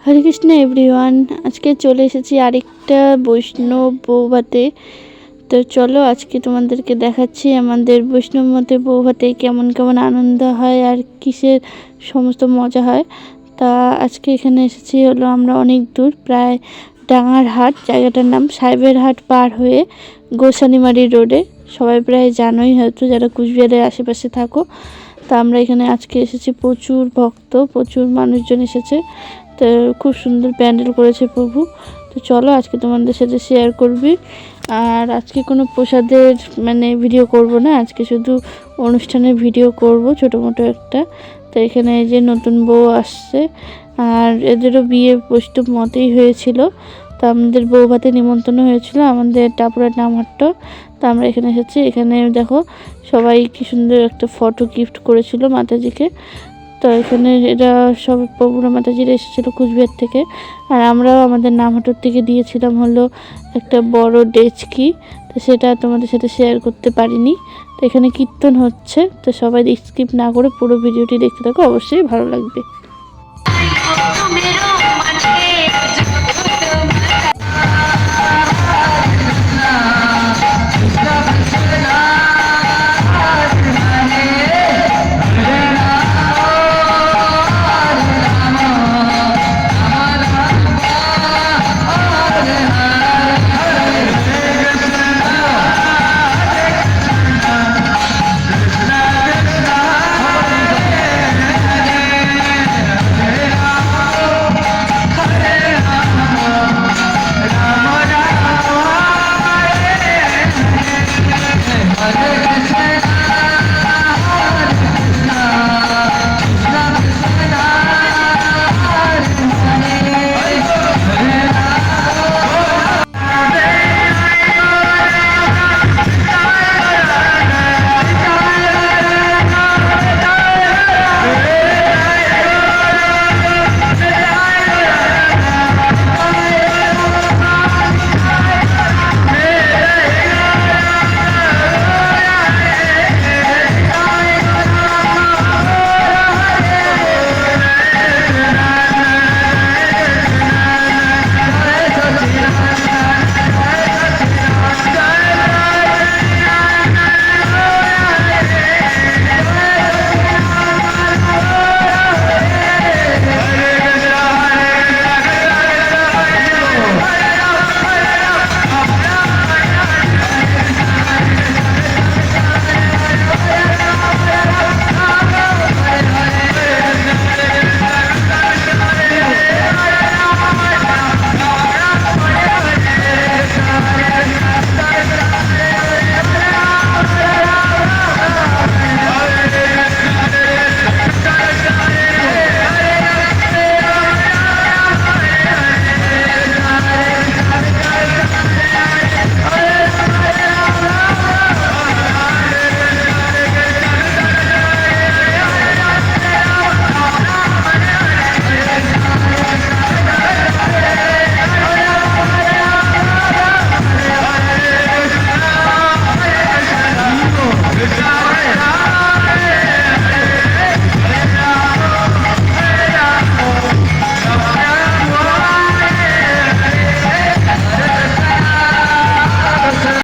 হরে Krishna everyone. আজকে চলে এসেছি আরেকটা বৈষ্ণব বৌভাতে। তো চলো আজকে তোমাদেরকে দেখাচ্ছি আমাদের বৈষ্ণব মতে বৌভাতে কেমন কেমন আনন্দ হয় আর কিসের সমস্ত মজা হয়। তা আজকে এখানে এসেছি হলো আমরা অনেক দূর, প্রায় ডাঙার হাট, জায়গাটার নাম সাহেবের হাট পার হয়ে গোসানিমারি রোডে। সবাই প্রায় জানোই হয়তো যারা কুচবিহারের আশেপাশে থাকো। তা আমরা এখানে আজকে এসেছি, প্রচুর ভক্ত, প্রচুর মানুষজন এসেছে। তো খুব সুন্দর প্যান্ডেল করেছে প্রভু। তো চলো আজকে তোমাদের সাথে শেয়ার করবি। আর আজকে কোনো প্রসাদের ভিডিও করব না, আজকে শুধু অনুষ্ঠানের ভিডিও করব ছোটো মোটো একটা। তো এখানে এই যে নতুন বউ আসছে, আর এদেরও বিয়ে বৈষ্ণব মতেই হয়েছিল। তো আমাদের বৌভাতে নিমন্ত্রণ হয়েছিল আমাদের টাপুরার নামহাট্ট। তো আমরা এখানে এসেছি। এখানে দেখো সবাই কি সুন্দর একটা ফটো গিফট করেছিল মাতাজিকে। তো এখানে এরা সব প্রভুরা মাতাজিরা এসেছিলো কুচবিহার থেকে। আর আমরাও আমাদের নামহাটুর থেকে দিয়েছিলাম হলো একটা বড় ডেচকি। তো সেটা তোমাদের সাথে শেয়ার করতে পারিনি। তো এখানে কীর্তন হচ্ছে, তো সবাই স্কিপ না করে পুরো ভিডিওটি দেখতে থাকো, অবশ্যই ভালো লাগবে।